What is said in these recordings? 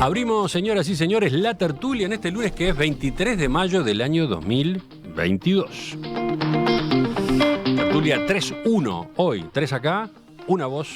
Abrimos, señoras y señores, la tertulia en este lunes que es 23 de mayo del año 2022. Tertulia 3-1, hoy 3 acá, una voz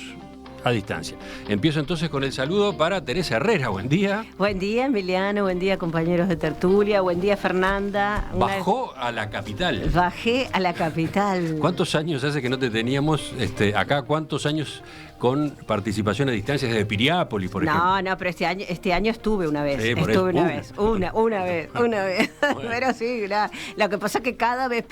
a distancia. Empiezo entonces con el saludo para Teresa Herrera, buen día. Buen día, Emiliano, buen día, compañeros de tertulia, buen día, Fernanda. Bajó a la capital. Bajé a la capital. ¿Cuántos años hace que no te teníamos acá? ¿Cuántos años con participación a distancia desde Piriápolis, por ejemplo? No, pero este año estuve una vez. Sí, Estuve una vez. Bueno. Pero sí, lo que pasa es que cada vez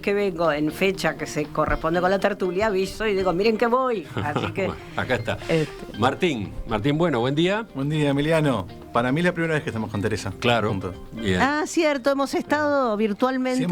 que vengo en fecha que se corresponde con la tertulia, aviso y digo, miren que voy. Así que acá está. Martín, bueno, buen día. Buen día, Emiliano. Para mí es la primera vez que estamos con Teresa. Claro. Juntos. Bien. Ah, cierto, hemos estado virtualmente,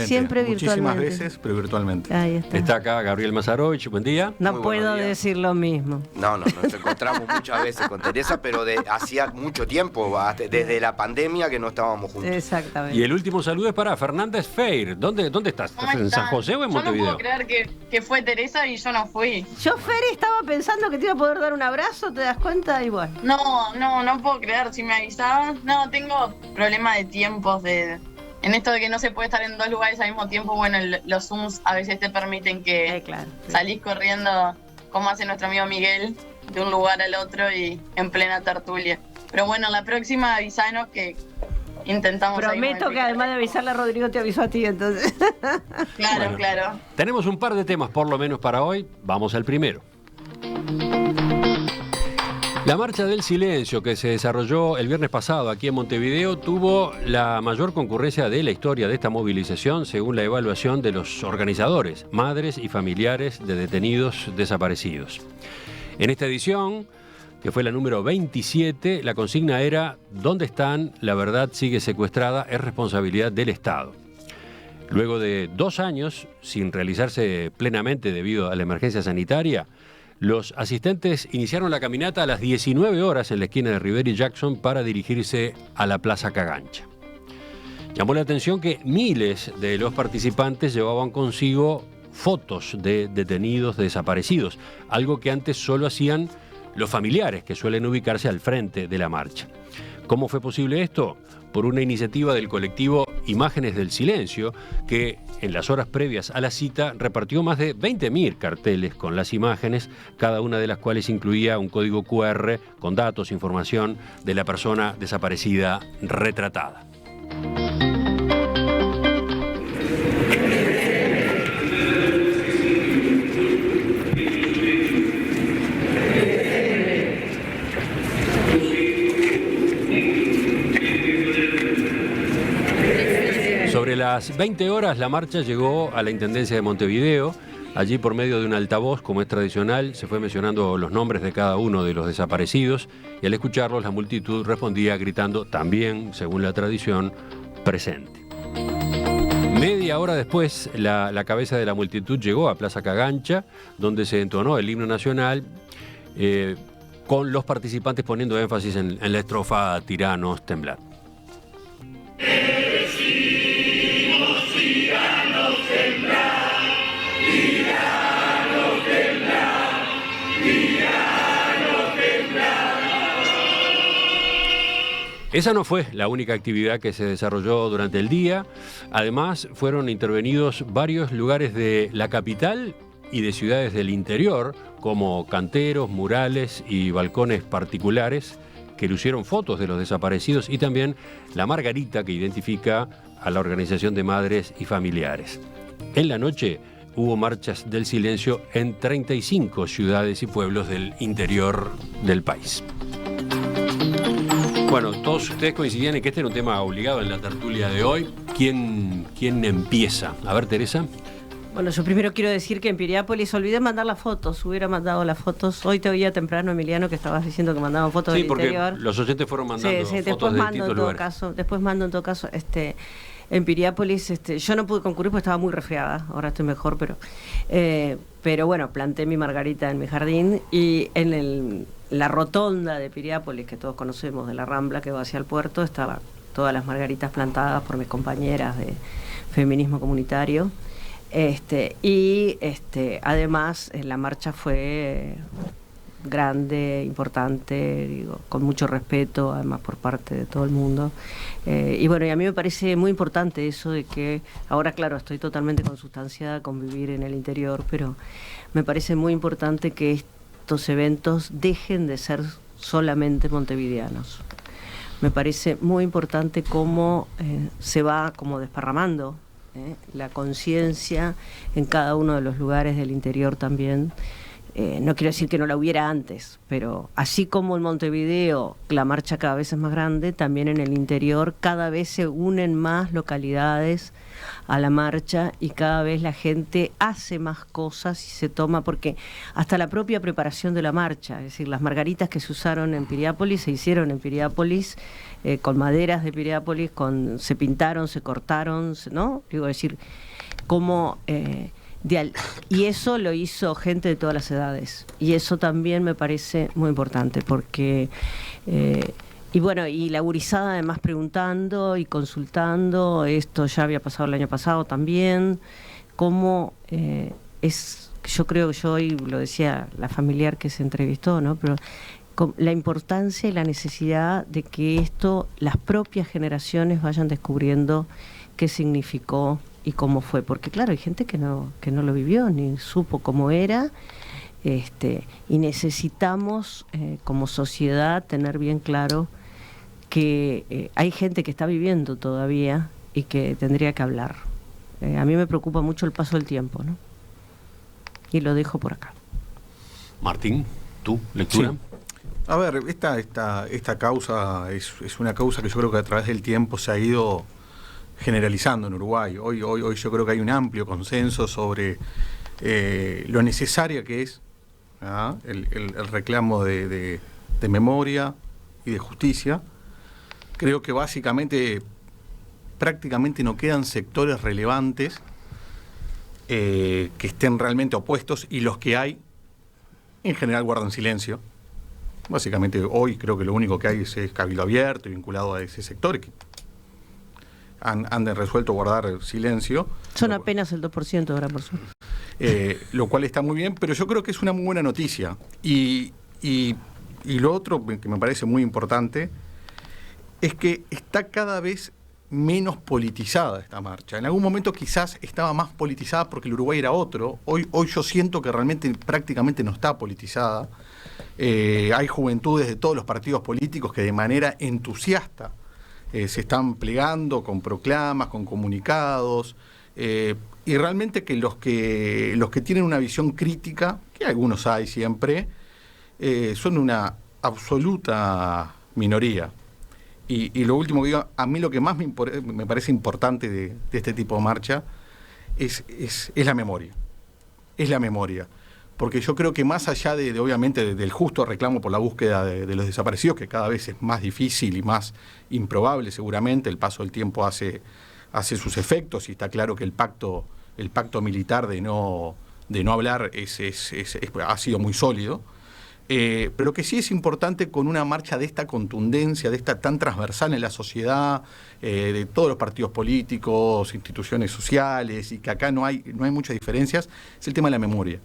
Siempre Muchísimas veces, pero virtualmente. Ahí está. Está acá Gabriel Mazarovich, buen día. No Muy puedo buenos días. decir lo mismo. No, nos encontramos muchas veces con Teresa, pero hacía mucho tiempo, desde la pandemia que no estábamos juntos. Exactamente. Y el último saludo es para Fernanda Sfeir. ¿Dónde estás? ¿Estás en San José o en Montevideo? Yo no puedo creer que fue Teresa y yo no fui. Yo, Feri, estaba pensando que te iba a poder dar un abrazo, ¿te das cuenta? Y bueno. No puedo creer, si me avisaban. No, tengo problema de tiempos, en esto de que no se puede estar en dos lugares al mismo tiempo. Bueno, los Zooms a veces te permiten que Claro, sí. salís corriendo, como hace nuestro amigo Miguel, de un lugar al otro y en plena tertulia. Pero bueno, la próxima avisanos que intentamos. Prometo que además de avisarle a Rodrigo te aviso a ti, entonces. Claro, Bueno. claro. Tenemos un par de temas por lo menos para hoy. Vamos al primero. La Marcha del Silencio que se desarrolló el viernes pasado aquí en Montevideo tuvo la mayor concurrencia de la historia de esta movilización según la evaluación de los organizadores, madres y familiares de detenidos desaparecidos. En esta edición, que fue la número 27, la consigna era ¿dónde están? La verdad sigue secuestrada, es responsabilidad del Estado. Luego de 2 años, sin realizarse plenamente debido a la emergencia sanitaria, los asistentes iniciaron la caminata a las 19 horas en la esquina de Rivera y Jackson para dirigirse a la Plaza Cagancha. Llamó la atención que miles de los participantes llevaban consigo fotos de detenidos desaparecidos, algo que antes solo hacían los familiares que suelen ubicarse al frente de la marcha. ¿Cómo fue posible esto? Por una iniciativa del colectivo Imágenes del Silencio, que en las horas previas a la cita repartió más de 20.000 carteles con las imágenes, cada una de las cuales incluía un código QR con datos, información de la persona desaparecida retratada. Sobre las 20 horas la marcha llegó a la Intendencia de Montevideo. Allí, por medio de un altavoz, como es tradicional, se fue mencionando los nombres de cada uno de los desaparecidos y al escucharlos la multitud respondía gritando también, según la tradición, presente. Media hora después, la cabeza de la multitud llegó a Plaza Cagancha, donde se entonó el himno nacional, con los participantes poniendo énfasis en la estrofa Tiranos, temblad. Esa no fue la única actividad que se desarrolló durante el día. Además, fueron intervenidos varios lugares de la capital y de ciudades del interior, como canteros, murales y balcones particulares que lucieron fotos de los desaparecidos y también la margarita que identifica a la Organización de Madres y Familiares. En la noche hubo marchas del silencio en 35 ciudades y pueblos del interior del país. Bueno, todos ustedes coincidían en que este era un tema obligado en la tertulia de hoy. ¿Quién empieza? A ver, Teresa. Bueno, yo primero quiero decir que en Piriápolis olvidé mandar las fotos, hubiera mandado las fotos. Hoy te oía temprano, Emiliano, que estabas diciendo que mandaban fotos del interior. Sí, porque los oyentes fueron mandando sí, fotos de distintos lugares. Después mando en todo caso, en Piriápolis, yo no pude concurrir porque estaba muy resfriada, ahora estoy mejor, pero bueno, planté mi margarita en mi jardín y en la rotonda de Piriápolis, que todos conocemos, de la Rambla que va hacia el puerto, estaban todas las margaritas plantadas por mis compañeras de feminismo comunitario. Además la marcha fue grande, importante, digo, con mucho respeto, además por parte de todo el mundo. Y bueno, y a mí me parece muy importante eso de que, ahora claro, estoy totalmente consustanciada con vivir en el interior, pero me parece muy importante que estos eventos dejen de ser solamente montevideanos. Me parece muy importante cómo se va como desparramando la conciencia en cada uno de los lugares del interior también. No quiero decir que no la hubiera antes, pero así como en Montevideo la marcha cada vez es más grande, también en el interior cada vez se unen más localidades a la marcha y cada vez la gente hace más cosas y se toma, porque hasta la propia preparación de la marcha, es decir, las margaritas que se usaron en Piriápolis se hicieron en Piriápolis, con maderas de Piriápolis, se pintaron, se cortaron, ¿no? Digo, decir, como... y eso lo hizo gente de todas las edades, y eso también me parece muy importante, porque y bueno, y la gurizada además preguntando y consultando, esto ya había pasado el año pasado también, cómo yo creo que yo hoy lo decía la familiar que se entrevistó, ¿no? Pero la importancia y la necesidad de que esto, las propias generaciones vayan descubriendo qué significó y cómo fue, porque claro, hay gente que no lo vivió, ni supo cómo era, y necesitamos como sociedad tener bien claro que hay gente que está viviendo todavía y que tendría que hablar. A mí me preocupa mucho el paso del tiempo, ¿no? Y lo dejo por acá. Martín, ¿tu lectura? Sí. A ver, esta causa es una causa que yo creo que a través del tiempo se ha ido generalizando en Uruguay. Hoy yo creo que hay un amplio consenso sobre lo necesaria que es el reclamo de memoria y de justicia. Creo que básicamente prácticamente no quedan sectores relevantes que estén realmente opuestos, y los que hay en general guardan silencio. Básicamente hoy creo que lo único que hay es Cabildo Abierto y vinculado a ese sector, que han resuelto guardar silencio. Son apenas el 2% ahora, por suerte. Lo cual está muy bien, pero yo creo que es una muy buena noticia. Y lo otro que me parece muy importante es que está cada vez menos politizada esta marcha. En algún momento quizás estaba más politizada porque el Uruguay era otro. Hoy yo siento que realmente prácticamente no está politizada. Hay juventudes de todos los partidos políticos que de manera entusiasta se están plegando con proclamas, con comunicados, y realmente que los que tienen una visión crítica, que algunos hay siempre, son una absoluta minoría. Y lo último que digo, a mí lo que más me parece importante de este tipo de marcha es la memoria. Es la memoria. Porque yo creo que más allá de obviamente del justo reclamo por la búsqueda de los desaparecidos, que cada vez es más difícil y más improbable seguramente, el paso del tiempo hace sus efectos, y está claro que el pacto militar de no hablar ha sido muy sólido. Pero que sí es importante, con una marcha de esta contundencia, de esta tan transversal en la sociedad, de todos los partidos políticos, instituciones sociales, y que acá no hay muchas diferencias, es el tema de la memoria.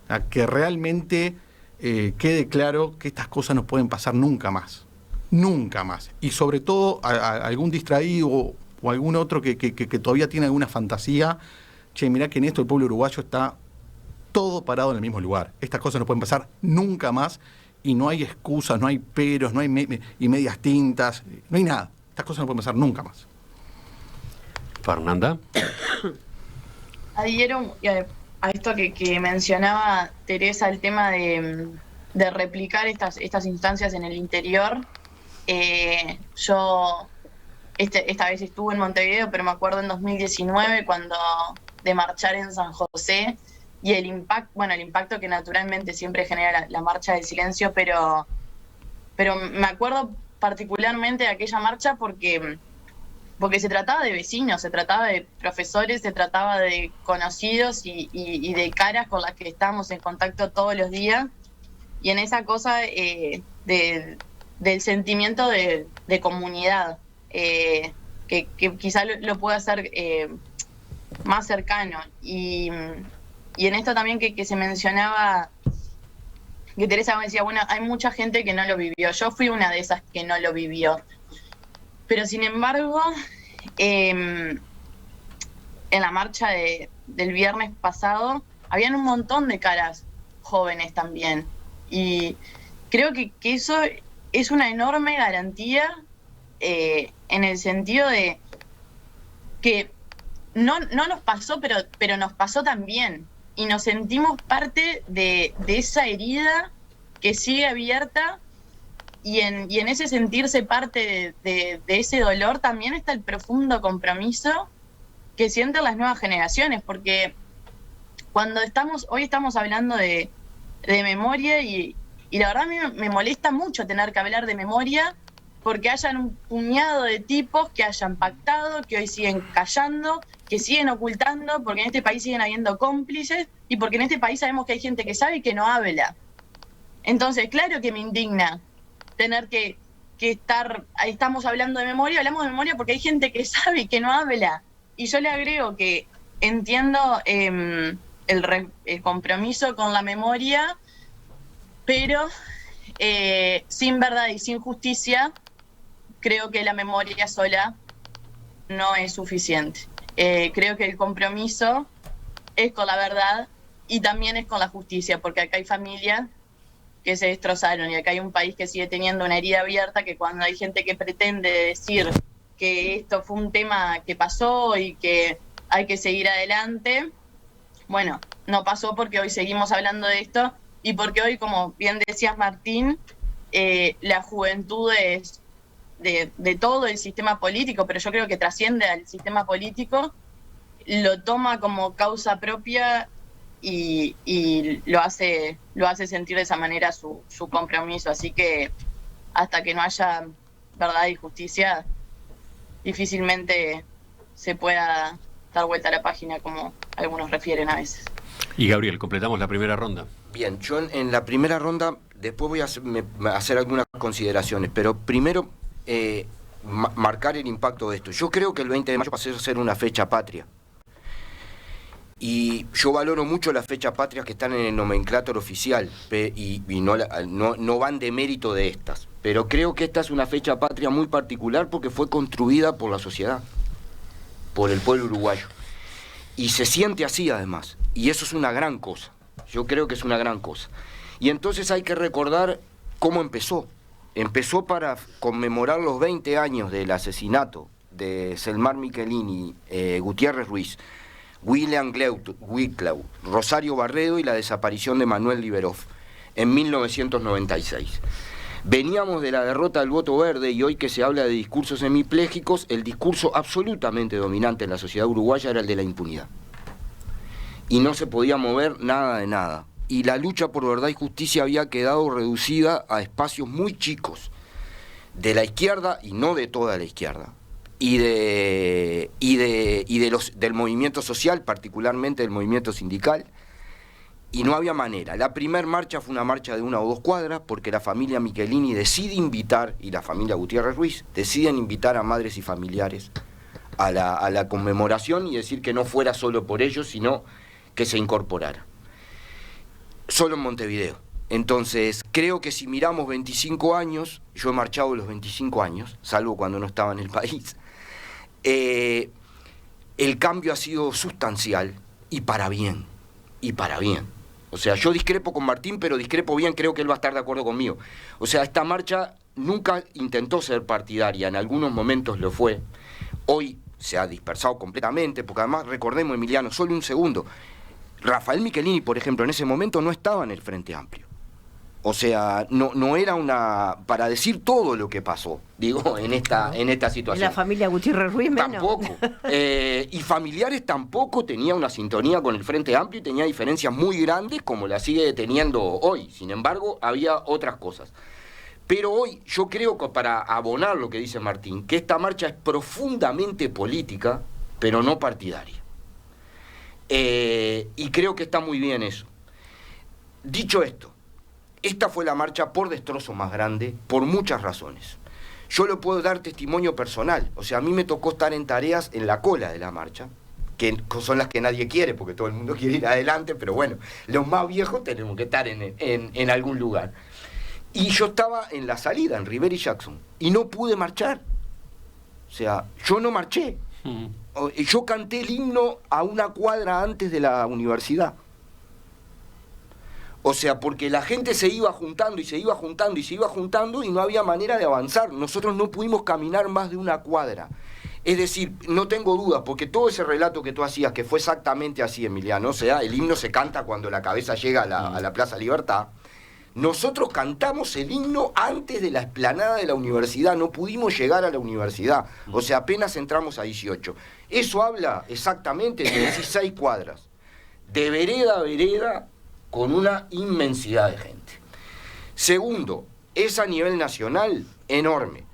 A que realmente quede claro que estas cosas no pueden pasar nunca más. Nunca más. Y sobre todo a algún distraído o algún otro que todavía tiene alguna fantasía, che, mirá que en esto el pueblo uruguayo está todo parado en el mismo lugar. Estas cosas no pueden pasar nunca más, y no hay excusas, no hay peros, no hay medias tintas, no hay nada. Estas cosas no pueden pasar nunca más. Fernanda. Adhiero a esto que mencionaba Teresa, el tema de replicar estas instancias en el interior. Yo esta vez estuve en Montevideo, pero me acuerdo en 2019 cuando de marchar en San José, y el impacto que naturalmente siempre genera la marcha del silencio, pero me acuerdo particularmente de aquella marcha porque se trataba de vecinos, se trataba de profesores, se trataba de conocidos y de caras con las que estábamos en contacto todos los días, y en esa cosa del sentimiento de comunidad, que quizá lo pueda hacer más cercano. Y en esto también que se mencionaba que Teresa me decía, bueno, hay mucha gente que no lo vivió. Yo fui una de esas que no lo vivió. Pero sin embargo, en la marcha del viernes pasado, habían un montón de caras jóvenes también. Y creo que eso es una enorme garantía en el sentido de que no nos pasó, pero nos pasó también. Y nos sentimos parte de esa herida que sigue abierta, y en ese sentirse parte de ese dolor también está el profundo compromiso que sienten las nuevas generaciones, porque cuando hoy estamos hablando de memoria, y la verdad a mí me molesta mucho tener que hablar de memoria, porque hayan un puñado de tipos que hayan pactado, que hoy siguen callando, que siguen ocultando, porque en este país siguen habiendo cómplices, y porque en este país sabemos que hay gente que sabe y que no habla. Entonces, claro que me indigna tener que estar, estamos hablando de memoria, hablamos de memoria porque hay gente que sabe y que no habla. Y yo le agrego que entiendo el compromiso con la memoria, pero sin verdad y sin justicia, creo que la memoria sola no es suficiente. Creo que el compromiso es con la verdad y también es con la justicia, porque acá hay familias que se destrozaron y acá hay un país que sigue teniendo una herida abierta, que cuando hay gente que pretende decir que esto fue un tema que pasó y que hay que seguir adelante, bueno, no pasó, porque hoy seguimos hablando de esto y porque hoy, como bien decías, Martín, la juventud es de todo el sistema político, pero yo creo que trasciende al sistema político, lo toma como causa propia y lo hace sentir de esa manera su compromiso. Así que hasta que no haya verdad y justicia, difícilmente se pueda dar vuelta a la página, como algunos refieren a veces. Y Gabriel, completamos la primera ronda. Bien, yo en la primera ronda, después voy a hacer algunas consideraciones, pero primero marcar el impacto de esto. Yo creo que el 20 de mayo pasó a ser una fecha patria. Y yo valoro mucho las fechas patrias que están en el nomenclátor oficial, y no van de mérito de estas. Pero creo que esta es una fecha patria muy particular porque fue construida por la sociedad, por el pueblo uruguayo. Y se siente así además. Y eso es una gran cosa. Yo creo que es una gran cosa. Y entonces hay que recordar cómo empezó. Empezó para conmemorar los 20 años del asesinato de Selmar Michelini, Gutiérrez Ruiz, William Wicklau, Rosario Barredo y la desaparición de Manuel Liberoff en 1996. Veníamos de la derrota del voto verde y hoy que se habla de discursos hemiplégicos, el discurso absolutamente dominante en la sociedad uruguaya era el de la impunidad. Y no se podía mover nada de nada. Y la lucha por verdad y justicia había quedado reducida a espacios muy chicos de la izquierda y no de toda la izquierda. Del movimiento social, particularmente del movimiento sindical, y no había manera. La primer marcha fue una marcha de 1 o 2 cuadras, porque la familia Michelini decide invitar, y la familia Gutiérrez Ruiz, deciden invitar a madres y familiares a la conmemoración y decir que no fuera solo por ellos, sino que se incorporara. Solo en Montevideo. Entonces, creo que si miramos 25 años, yo he marchado los 25 años, salvo cuando no estaba en el país, el cambio ha sido sustancial y para bien, O sea, yo discrepo con Martín, pero discrepo bien, creo que él va a estar de acuerdo conmigo. O sea, esta marcha nunca intentó ser partidaria, en algunos momentos lo fue. Hoy se ha dispersado completamente, porque además, recordemos, Emiliano, solo un segundo, Rafael Michelini, por ejemplo, en ese momento no estaba en el Frente Amplio. O sea, no era para decir todo lo que pasó, digo, en esta situación. ¿Y la familia Gutiérrez Ruiz menos? Tampoco. Y familiares tampoco tenía una sintonía con el Frente Amplio y tenía diferencias muy grandes como la sigue teniendo hoy. Sin embargo, había otras cosas. Pero hoy yo creo que, para abonar lo que dice Martín, que esta marcha es profundamente política, pero no partidaria. Y creo que está muy bien eso. Dicho esto, esta fue la marcha por destrozo más grande, por muchas razones. Yo le puedo dar testimonio personal. O sea, a mí me tocó estar en tareas en la cola de la marcha, que son las que nadie quiere, porque todo el mundo quiere ir adelante, pero bueno, los más viejos tenemos que estar en algún lugar. Y yo estaba en la salida, en Rivera y Jackson, y no pude marchar. O sea, yo no marché. Yo canté el himno a una cuadra antes de la universidad. O sea, porque la gente se iba juntando y se iba juntando y se iba juntando y no había manera de avanzar. Nosotros no pudimos caminar más de una cuadra. Es decir, no tengo dudas, porque todo ese relato que tú hacías, que fue exactamente así, Emiliano, o sea, el himno se canta cuando la cabeza llega a la Plaza Libertad. Nosotros cantamos el himno antes de la explanada de la universidad, no pudimos llegar a la universidad, o sea, apenas entramos a 18. Eso habla exactamente de 16 cuadras, de vereda a vereda, con una inmensidad de gente. Segundo, es a nivel nacional enorme.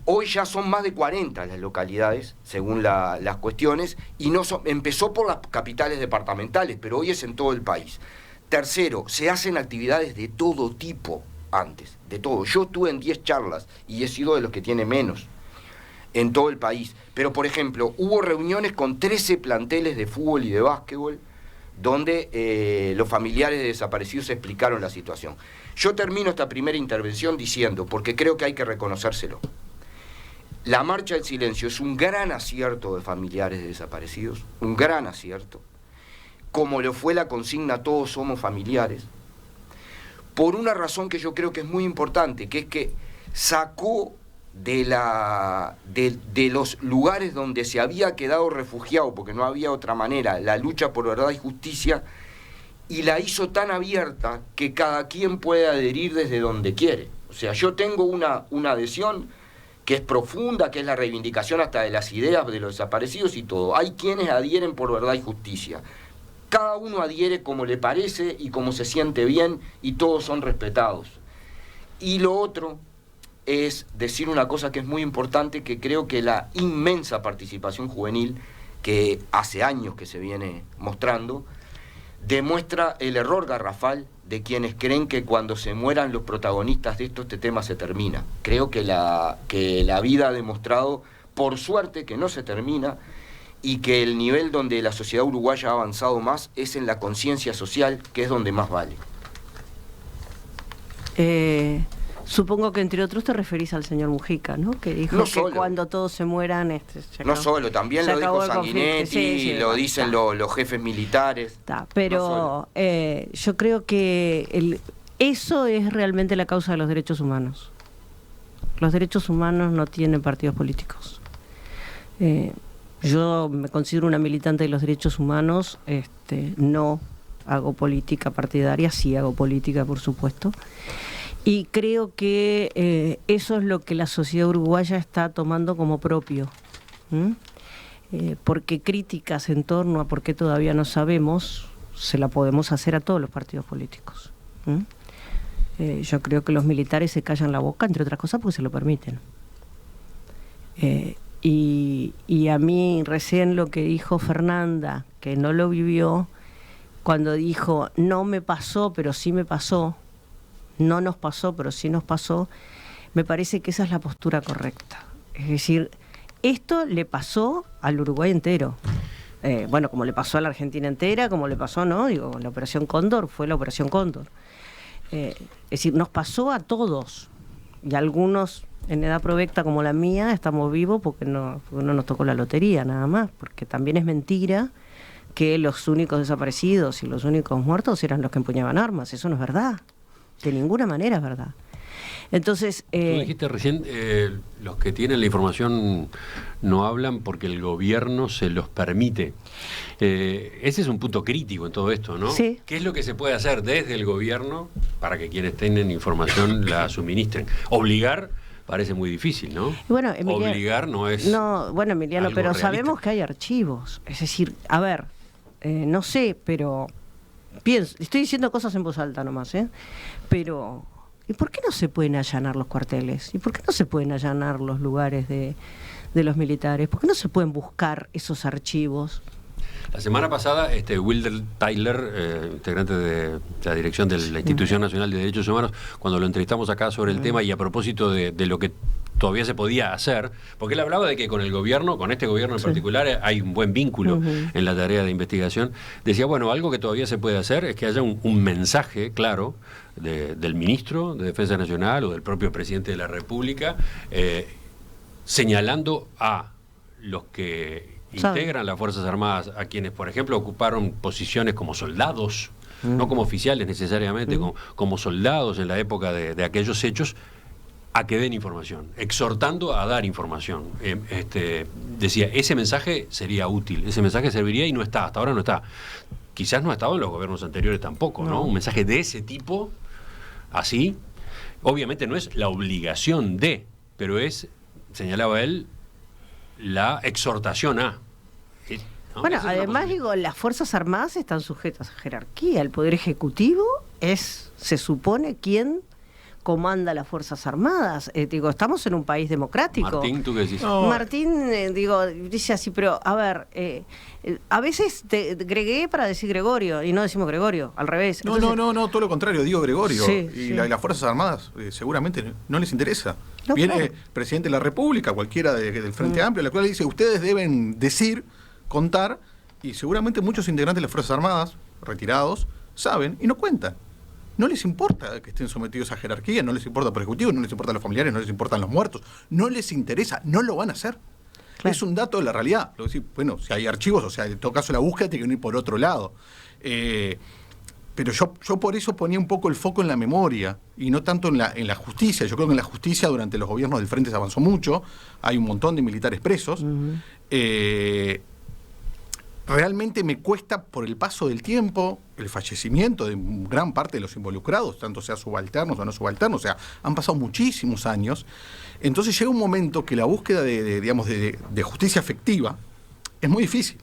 Hoy ya son más de 40 las localidades, según las cuestiones, y empezó por las capitales departamentales, pero hoy es en todo el país. Tercero, se hacen actividades de todo tipo antes, de todo. Yo estuve en 10 charlas y he sido de los que tiene menos en todo el país. Pero, por ejemplo, hubo reuniones con 13 planteles de fútbol y de básquetbol donde los familiares de desaparecidos explicaron la situación. Yo termino esta primera intervención diciendo, porque creo que hay que reconocérselo, la Marcha del Silencio es un gran acierto de familiares de desaparecidos, un gran acierto, como lo fue la consigna Todos somos familiares, por una razón que yo creo que es muy importante, que es que sacó de los lugares donde se había quedado refugiado, porque no había otra manera, la lucha por verdad y justicia, y la hizo tan abierta que cada quien puede adherir desde donde quiere. O sea, yo tengo una adhesión que es profunda, que es la reivindicación hasta de las ideas de los desaparecidos y todo. Hay quienes adhieren por verdad y justicia. Cada uno adhiere como le parece y como se siente bien, y todos son respetados. Y lo otro es decir una cosa que es muy importante, que creo que la inmensa participación juvenil, que hace años que se viene mostrando, demuestra el error garrafal de quienes creen que cuando se mueran los protagonistas de este tema se termina. Creo que la vida ha demostrado, por suerte, que no se termina, y que el nivel donde la sociedad uruguaya ha avanzado más es en la conciencia social, que es donde más vale. Supongo que entre otros te referís al señor Mujica, ¿no? Que dijo que cuando todos se mueran... no solo, también lo dijo Sanguinetti, sí, lo dicen los jefes militares. Pero yo creo que eso es realmente la causa de los derechos humanos. Los derechos humanos no tienen partidos políticos. Yo me considero una militante de los derechos humanos, no hago política partidaria, sí hago política, por supuesto. Y creo que eso es lo que la sociedad uruguaya está tomando como propio. Porque críticas en torno a por qué todavía no sabemos, se la podemos hacer a todos los partidos políticos. Yo creo que los militares se callan la boca, entre otras cosas, porque se lo permiten. Y a mí recién lo que dijo Fernanda, que no lo vivió, cuando dijo, no me pasó, pero sí me pasó, no nos pasó, pero sí nos pasó, me parece que esa es la postura correcta. Es decir, esto le pasó al Uruguay entero. Bueno, como le pasó a la Argentina entera, como le pasó, ¿no? Digo, la Operación Cóndor fue la Operación Cóndor. Es decir, nos pasó a todos. Y algunos en edad provecta como la mía estamos vivos porque no nos tocó la lotería nada más. Porque también es mentira que los únicos desaparecidos y los únicos muertos eran los que empuñaban armas. Eso no es verdad. De ninguna manera es verdad. Entonces... Tú dijiste recién, los que tienen la información no hablan porque el gobierno se los permite. Ese es un punto crítico en todo esto, ¿no? Sí. ¿Qué es lo que se puede hacer desde el gobierno para que quienes tienen información la suministren? Obligar parece muy difícil, ¿no? Bueno, Emiliano, obligar no es... No, bueno, Emiliano, pero realista. sabemos que hay archivos. Es decir, a ver, no sé, pero... Pienso, estoy diciendo cosas en voz alta nomás, pero ¿y por qué no se pueden allanar los cuarteles? ¿Y por qué no se pueden allanar los lugares de los militares? ¿Por qué no se pueden buscar esos archivos? La semana pasada, Wilder Tyler, integrante de la dirección de la Institución Nacional de Derechos Humanos, cuando lo entrevistamos acá sobre el tema, y a propósito de lo que todavía se podía hacer, porque él hablaba de que con el gobierno, con este gobierno en particular, hay un buen vínculo en la tarea de investigación. Decía, bueno, algo que todavía se puede hacer es que haya un mensaje claro del ministro de Defensa Nacional o del propio presidente de la República, señalando a los que integran las Fuerzas Armadas, a quienes, por ejemplo, ocuparon posiciones como soldados, no como oficiales necesariamente, como soldados en la época de aquellos hechos, a que den información, exhortando a dar información. Decía, ese mensaje sería útil, ese mensaje serviría y no está, hasta ahora no está. Quizás no ha estado en los gobiernos anteriores tampoco, ¿no? Un mensaje de ese tipo, así, obviamente no es la obligación de, pero es, señalaba él, la exhortación a. ¿No? Bueno, además digo, las Fuerzas Armadas están sujetas a jerarquía. El Poder Ejecutivo se supone, quien comanda las Fuerzas Armadas. Digo, estamos en un país democrático. Martín, ¿tú qué decís? No. Martín, dice así, pero a ver, a veces te agregué para decir Gregorio y no decimos Gregorio, al revés. Entonces, no, todo lo contrario, digo Gregorio. Sí, y sí. las Fuerzas Armadas seguramente no les interesa. No, Viene claro. presidente de la República, cualquiera del Frente Amplio, la cual dice, ustedes deben decir, contar, y seguramente muchos integrantes de las Fuerzas Armadas, retirados, saben y no cuentan. No les importa que estén sometidos a jerarquía, no les importa por ejecutivo, no les importan los familiares, no les importan los muertos, no les interesa, no lo van a hacer. Claro. Es un dato de la realidad. Lo decir, bueno, si hay archivos, o sea, en todo caso la búsqueda tiene que ir por otro lado. Pero yo por eso ponía un poco el foco en la memoria y no tanto en la justicia. Yo creo que en la justicia durante los gobiernos del Frente se avanzó mucho, hay un montón de militares presos. Realmente me cuesta, por el paso del tiempo, el fallecimiento de gran parte de los involucrados, tanto sea subalternos o no subalternos, o sea, han pasado muchísimos años. Entonces llega un momento que la búsqueda de justicia efectiva es muy difícil.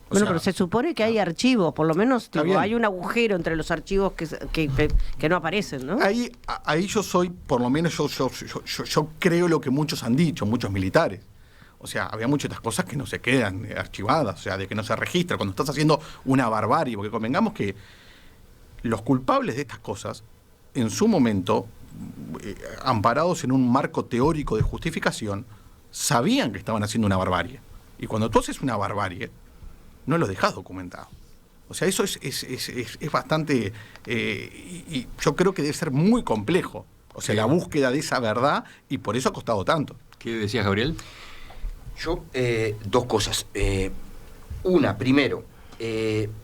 Pero se supone que hay archivos, por lo menos hay un agujero entre los archivos que no aparecen, ¿no? Ahí yo soy, por lo menos yo creo lo que muchos han dicho, muchos militares. O sea, había muchas de estas cosas que no se quedan archivadas, o sea, de que no se registra. Cuando estás haciendo una barbarie, porque convengamos que los culpables de estas cosas, en su momento, amparados en un marco teórico de justificación, sabían que estaban haciendo una barbarie. Y cuando tú haces una barbarie, no lo dejas documentado. O sea, eso es bastante... y yo creo que debe ser muy complejo. O sea, la búsqueda de esa verdad, y por eso ha costado tanto. ¿Qué decías, Gabriel? Yo, dos cosas. Una, primero,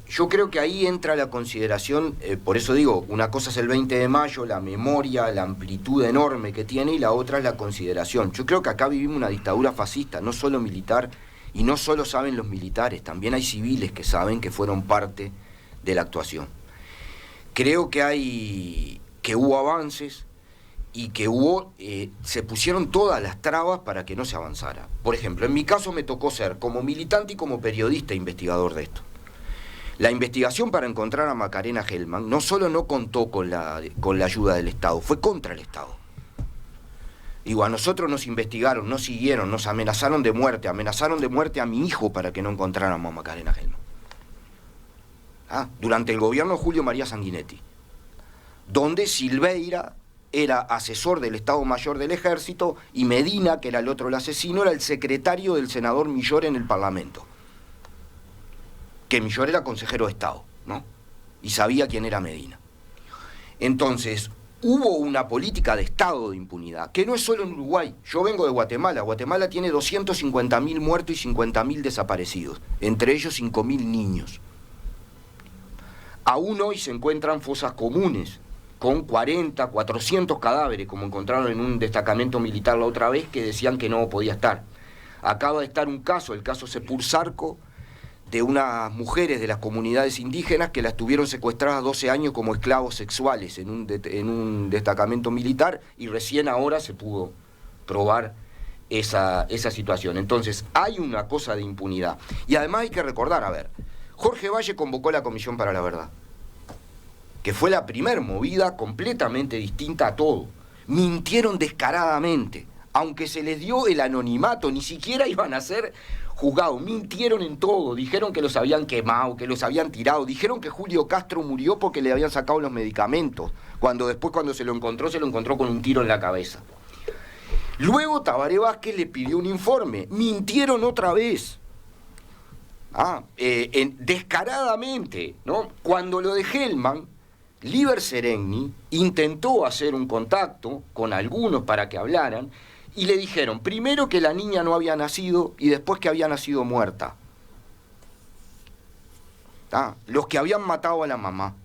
yo creo que ahí entra la consideración, por eso digo, una cosa es el 20 de mayo, la memoria, la amplitud enorme que tiene, y la otra es la consideración. Yo creo que acá vivimos una dictadura fascista, no solo militar, y no solo saben los militares, también hay civiles que saben que fueron parte de la actuación. Creo que hubo avances, y que se pusieron todas las trabas para que no se avanzara. Por ejemplo, en mi caso me tocó ser como militante y como periodista investigador de esto. La investigación para encontrar a Macarena Gelman no solo no contó con la ayuda del Estado, fue contra el Estado. Digo, a nosotros nos investigaron, nos siguieron, nos amenazaron de muerte a mi hijo para que no encontráramos a Macarena Gelman. Durante el gobierno de Julio María Sanguinetti, donde Silveira era asesor del Estado Mayor del Ejército y Medina, que era el otro el asesino, era el secretario del senador Millor en el Parlamento. Que Millor era consejero de Estado, ¿no? Y sabía quién era Medina. Entonces, hubo una política de Estado de impunidad, que no es solo en Uruguay. Yo vengo de Guatemala. Guatemala tiene 250.000 muertos y 50.000 desaparecidos, entre ellos 5.000 niños. Aún hoy se encuentran fosas comunes, con 40, 400 cadáveres, como encontraron en un destacamento militar la otra vez, que decían que no podía estar. Acaba de estar un caso, el caso Sepursarco, de unas mujeres de las comunidades indígenas que las tuvieron secuestradas 12 años como esclavos sexuales en un destacamento militar, y recién ahora se pudo probar esa situación. Entonces, hay una cosa de impunidad. Y además hay que recordar, Jorge Valle convocó la Comisión para la Verdad, que fue la primer movida completamente distinta a todo. Mintieron descaradamente, aunque se les dio el anonimato, ni siquiera iban a ser juzgados, mintieron en todo, dijeron que los habían quemado, que los habían tirado, dijeron que Julio Castro murió porque le habían sacado los medicamentos, cuando después, cuando se lo encontró con un tiro en la cabeza. Luego Tabaré Vázquez le pidió un informe. Mintieron otra vez. Descaradamente, ¿no? Cuando lo de Hellman, Líber Seregni intentó hacer un contacto con algunos para que hablaran y le dijeron primero que la niña no había nacido y después que había nacido muerta. Los que habían matado a la mamá.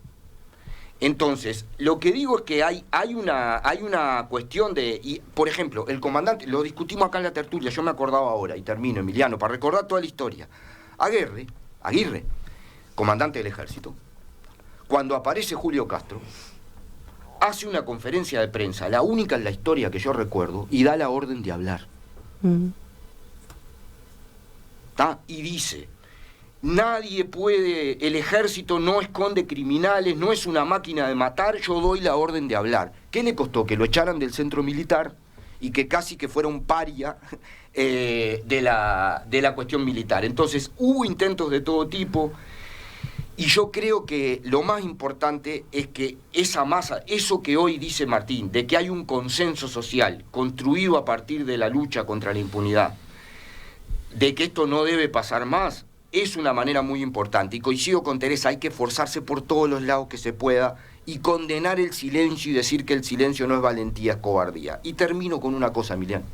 Entonces, lo que digo es que hay una cuestión de... Y, por ejemplo, el comandante, lo discutimos acá en la tertulia, yo me acordaba ahora, y termino, Emiliano, para recordar toda la historia. Aguirre, comandante del ejército, cuando aparece Julio Castro, hace una conferencia de prensa, la única en la historia que yo recuerdo, y da la orden de hablar. Y dice... Nadie puede, el ejército no esconde criminales, no es una máquina de matar, yo doy la orden de hablar. ¿Qué le costó? Que lo echaran del centro militar y que casi que fuera un paria de la cuestión militar. Entonces hubo intentos de todo tipo y yo creo que lo más importante es que esa masa, eso que hoy dice Martín, de que hay un consenso social construido a partir de la lucha contra la impunidad, de que esto no debe pasar más, es una manera muy importante. Y coincido con Teresa, hay que esforzarse por todos los lados que se pueda y condenar el silencio y decir que el silencio no es valentía, es cobardía. Y termino con una cosa, Emiliano.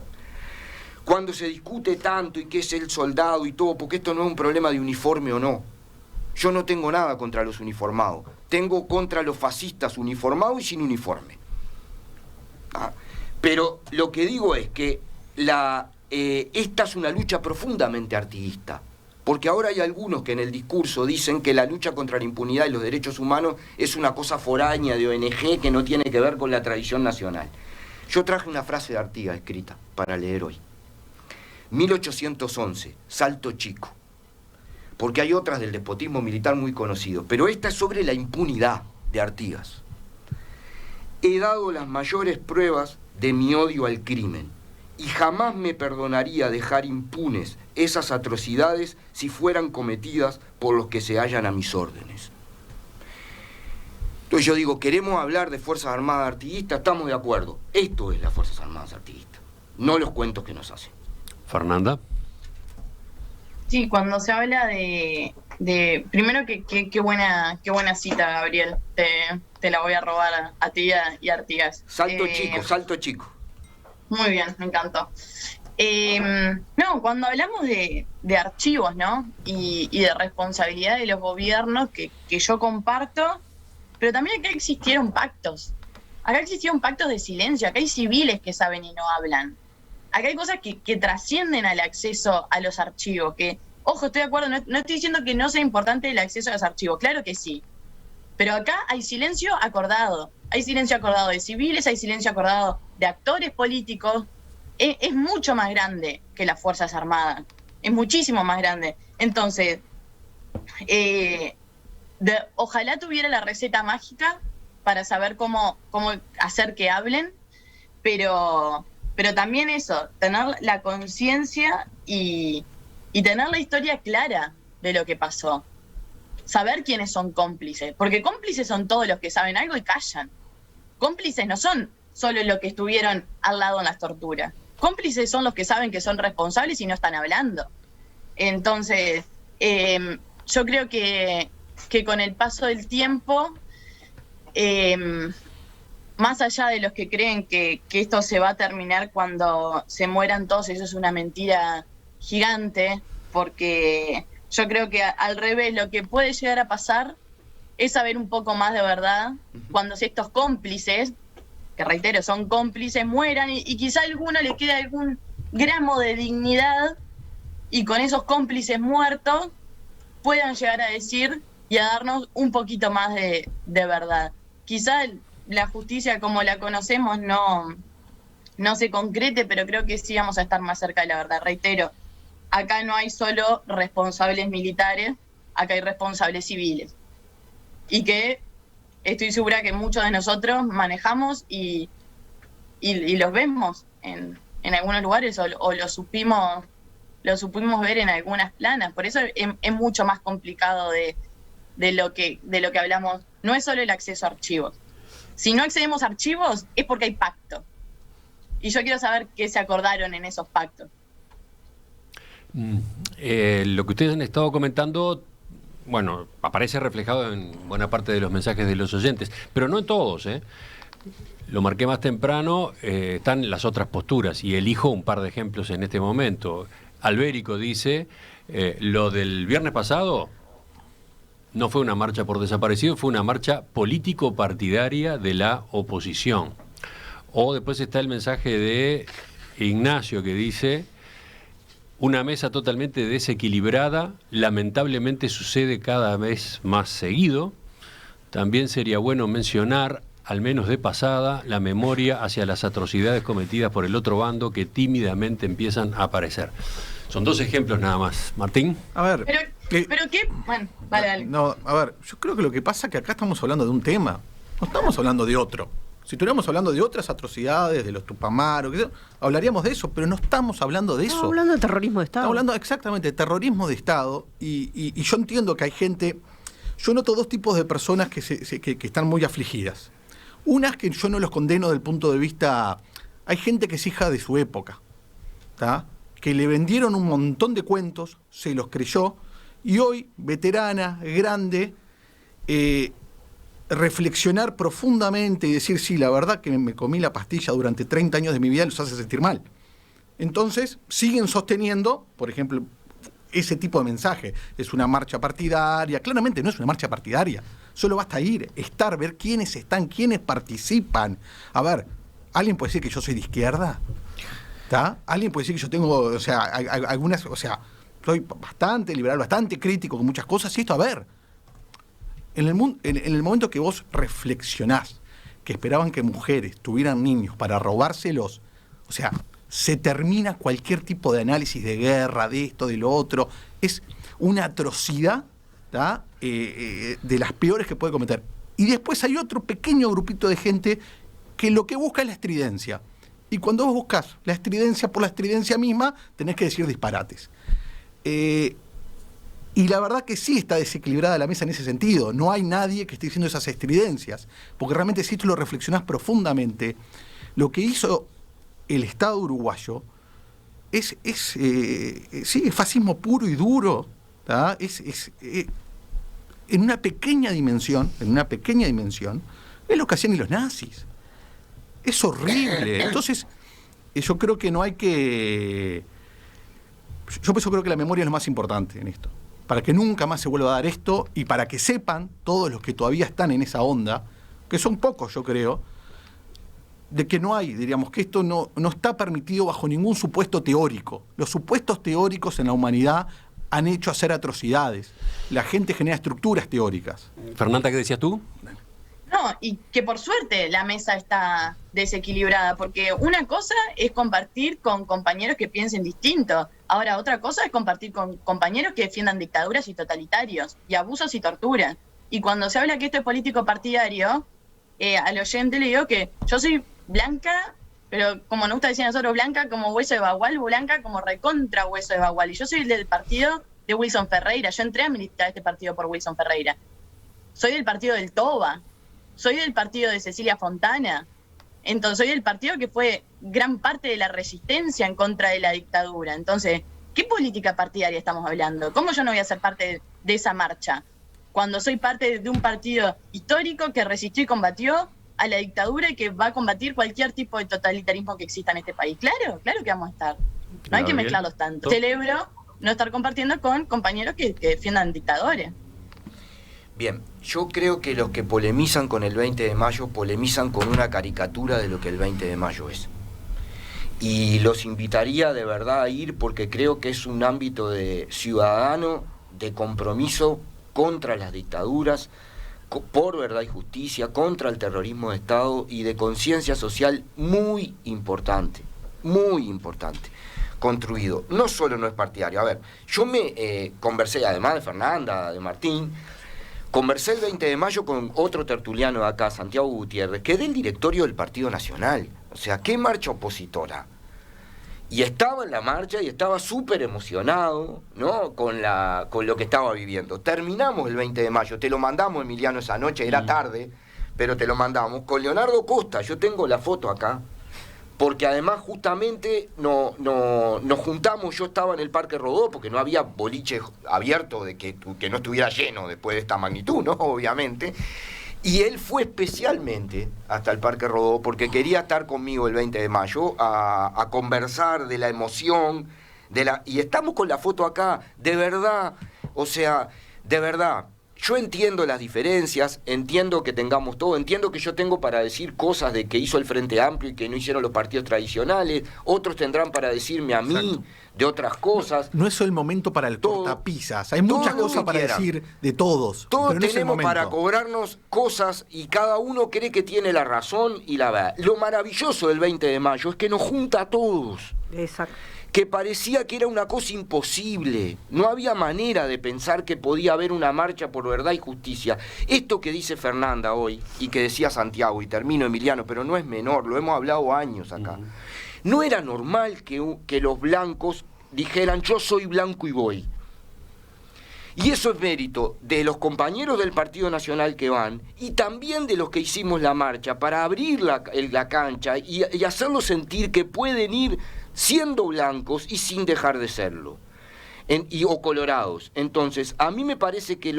Cuando se discute tanto y qué es el soldado y todo, porque esto no es un problema de uniforme o no. Yo no tengo nada contra los uniformados. Tengo contra los fascistas uniformados y sin uniforme. Pero lo que digo es que esta es una lucha profundamente artiguista. Porque ahora hay algunos que en el discurso dicen que la lucha contra la impunidad y los derechos humanos es una cosa foránea de ONG que no tiene que ver con la tradición nacional. Yo traje una frase de Artigas escrita para leer hoy. 1811, Salto Chico. Porque hay otras del despotismo militar muy conocido, pero esta es sobre la impunidad de Artigas. He dado las mayores pruebas de mi odio al crimen y jamás me perdonaría dejar impunes esas atrocidades si fueran cometidas por los que se hallan a mis órdenes. Entonces yo digo, queremos hablar de Fuerzas Armadas artiguistas, estamos de acuerdo. Esto es las Fuerzas Armadas artiguistas, no los cuentos que nos hacen. Fernanda. Sí, cuando se habla de primero qué buena cita, Gabriel. Te la voy a robar a ti y a Artigas. Salto chico. Muy bien, me encantó. No, cuando hablamos de archivos, ¿no? Y de responsabilidad de los gobiernos que yo comparto, pero también acá existieron pactos. Acá existieron pactos de silencio, acá hay civiles que saben y no hablan. Acá hay cosas que trascienden al acceso a los archivos, que, ojo, estoy de acuerdo, no estoy diciendo que no sea importante el acceso a los archivos, claro que sí. Pero acá hay silencio acordado de civiles, hay silencio acordado de actores políticos. Es mucho más grande que las Fuerzas Armadas, es muchísimo más grande. Entonces, ojalá tuviera la receta mágica para saber cómo hacer que hablen, pero también eso, tener la conciencia y tener la historia clara de lo que pasó. Saber quiénes son cómplices, porque cómplices son todos los que saben algo y callan. Cómplices no son solo los que estuvieron al lado en las torturas. Cómplices son los que saben que son responsables y no están hablando. Entonces, yo creo que con el paso del tiempo, más allá de los que creen que esto se va a terminar cuando se mueran todos, eso es una mentira gigante, porque yo creo que al revés, lo que puede llegar a pasar es saber un poco más de verdad cuando estos cómplices, que reitero, son cómplices, mueran y quizá a alguno le quede algún gramo de dignidad y con esos cómplices muertos puedan llegar a decir y a darnos un poquito más de verdad. Quizá la justicia como la conocemos no se concrete, pero creo que sí vamos a estar más cerca de la verdad. Reitero, acá no hay solo responsables militares, acá hay responsables civiles. Y que estoy segura que muchos de nosotros manejamos y los vemos en algunos lugares o lo supimos ver en algunas planas. Por eso es mucho más complicado de lo que hablamos. No es solo el acceso a archivos. Si no accedemos a archivos es porque hay pacto. Y yo quiero saber qué se acordaron en esos pactos. Lo que ustedes han estado comentando, bueno, aparece reflejado en buena parte de los mensajes de los oyentes, pero no en todos, ¿eh? Lo marqué más temprano, están las otras posturas y elijo un par de ejemplos en este momento. Albérico dice, lo del viernes pasado no fue una marcha por desaparecidos, fue una marcha político-partidaria de la oposición. O después está el mensaje de Ignacio que dice, una mesa totalmente desequilibrada, lamentablemente sucede cada vez más seguido. También sería bueno mencionar, al menos de pasada, la memoria hacia las atrocidades cometidas por el otro bando que tímidamente empiezan a aparecer. Son dos ejemplos nada más. Martín. A ver. Pero qué. Bueno, vale. No, a ver, yo creo que lo que pasa es que acá estamos hablando de un tema, no estamos hablando de otro. Si estuviéramos hablando de otras atrocidades, de los Tupamaros, hablaríamos de eso, pero no estamos hablando de eso. Estamos hablando de terrorismo de Estado. Estamos hablando exactamente de terrorismo de Estado y yo entiendo que hay gente. Yo noto dos tipos de personas que están muy afligidas. Unas que yo no los condeno del punto de vista... Hay gente que es hija de su época, ¿tá? Que le vendieron un montón de cuentos, se los creyó, y hoy, veterana, grande, reflexionar profundamente y decir, sí, la verdad que me comí la pastilla durante 30 años de mi vida, los hace sentir mal. Entonces, siguen sosteniendo, por ejemplo, ese tipo de mensaje. Es una marcha partidaria. Claramente no es una marcha partidaria. Solo basta ir, estar, ver quiénes están, quiénes participan. A ver, ¿alguien puede decir que yo soy de izquierda? ¿Está? ¿Alguien puede decir que yo tengo, o sea, algunas, o sea, soy bastante liberal, bastante crítico con muchas cosas? Y esto, a ver, en el momento que vos reflexionás que esperaban que mujeres tuvieran niños para robárselos, o sea, se termina cualquier tipo de análisis de guerra, de esto, de lo otro. Es una atrocidad, ¿tá? De las peores que puede cometer. Y después hay otro pequeño grupito de gente que lo que busca es la estridencia. Y cuando vos buscas la estridencia por la estridencia misma, tenés que decir disparates. Y la verdad que sí está desequilibrada la mesa en ese sentido. No hay nadie que esté diciendo esas estridencias. Porque realmente si tú lo reflexionás profundamente, lo que hizo el Estado uruguayo es fascismo puro y duro, ¿tá? En una pequeña dimensión, es lo que hacían los nazis. Es horrible. Entonces, yo creo que no hay que... Yo por eso creo que la memoria es lo más importante en esto. Para que nunca más se vuelva a dar esto y para que sepan todos los que todavía están en esa onda, que son pocos yo creo, de que no hay, diríamos, que esto no está permitido bajo ningún supuesto teórico. Los supuestos teóricos en la humanidad han hecho hacer atrocidades. La gente genera estructuras teóricas. Fernanda, ¿qué decías tú? No, y que por suerte la mesa está desequilibrada, porque una cosa es compartir con compañeros que piensen distinto. Ahora, otra cosa es compartir con compañeros que defiendan dictaduras y totalitarios, y abusos y tortura. Y cuando se habla que esto es político partidario, al oyente le digo que yo soy blanca, pero como nos gusta decir a nosotros, blanca como hueso de bagual, blanca como recontra hueso de bagual. Y yo soy del partido de Wilson Ferreira. Yo entré a militar este partido por Wilson Ferreira. Soy del partido del Toba. Soy del partido de Cecilia Fontana. Entonces, soy del partido que fue gran parte de la resistencia en contra de la dictadura. Entonces, ¿qué política partidaria estamos hablando? ¿Cómo yo no voy a ser parte de esa marcha? Cuando soy parte de un partido histórico que resistió y combatió a la dictadura y que va a combatir cualquier tipo de totalitarismo que exista en este país. Claro que vamos a estar. No hay que mezclarlos tanto. Celebro no estar compartiendo con compañeros que defiendan dictadores. Bien, yo creo que los que polemizan con el 20 de mayo polemizan con una caricatura de lo que el 20 de mayo es. Y los invitaría de verdad a ir porque creo que es un ámbito de ciudadano, de compromiso contra las dictaduras, por verdad y justicia, contra el terrorismo de Estado y de conciencia social muy importante, construido. No solo no es partidario. A ver, yo me conversé, además de Fernanda, de Martín, conversé el 20 de mayo con otro tertuliano de acá, Santiago Gutiérrez, que es del directorio del Partido Nacional. O sea, ¿qué marcha opositora? Y estaba en la marcha y estaba súper emocionado, ¿no? con lo que estaba viviendo. Terminamos el 20 de mayo, te lo mandamos, Emiliano, esa noche, era tarde, pero te lo mandamos, con Leonardo Costa. Yo tengo la foto acá, porque además justamente nos juntamos, yo estaba en el Parque Rodó, porque no había boliche abierto de que no estuviera lleno después de esta magnitud, ¿no? Obviamente. Y él fue especialmente hasta el Parque Rodó porque quería estar conmigo el 20 de mayo a conversar de la emoción, y estamos con la foto acá, de verdad, o sea, de verdad. Yo entiendo las diferencias, entiendo que tengamos todo, entiendo que yo tengo para decir cosas de que hizo el Frente Amplio y que no hicieron los partidos tradicionales, otros tendrán para decirme a mí Exacto. de otras cosas. No es el momento para el Todo, cortapisas, hay muchas todo lo cosas que para quieran. decir de todos. Todos pero no es el tenemos para momento. cobrarnos cosas y cada uno cree que tiene la razón y la verdad. Lo maravilloso del 20 de mayo es que nos junta a todos. Exacto. Que parecía que era una cosa imposible. No había manera de pensar que podía haber una marcha por verdad y justicia. Esto que dice Fernanda hoy, y que decía Santiago, y termino, Emiliano, pero no es menor, lo hemos hablado años acá. No era normal que los blancos dijeran, yo soy blanco y voy. Y eso es mérito de los compañeros del Partido Nacional que van y también de los que hicimos la marcha para abrir la cancha y hacerlos sentir que pueden ir siendo blancos y sin dejar de serlo, o colorados. Entonces, a mí me parece que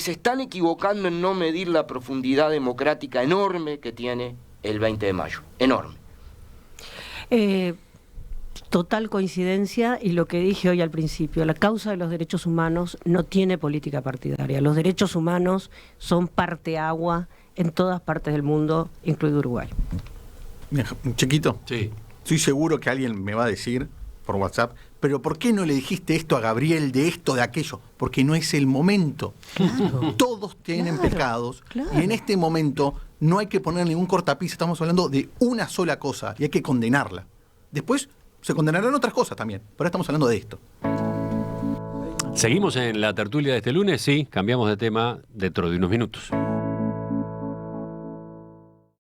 se están equivocando en no medir la profundidad democrática enorme que tiene el 20 de mayo. Enorme. Total coincidencia, y lo que dije hoy al principio, la causa de los derechos humanos no tiene política partidaria. Los derechos humanos son parteagua en todas partes del mundo, incluido Uruguay. Mira, chiquito, Sí. estoy seguro que alguien me va a decir por WhatsApp, pero ¿por qué no le dijiste esto a Gabriel de esto, de aquello? Porque no es el momento. Claro. Todos tienen Claro, pecados claro. y en este momento no hay que poner ningún cortapisa, estamos hablando de una sola cosa y hay que condenarla. Después se condenarán otras cosas también, pero ahora estamos hablando de esto. Seguimos en la tertulia de este lunes, sí, cambiamos de tema dentro de unos minutos.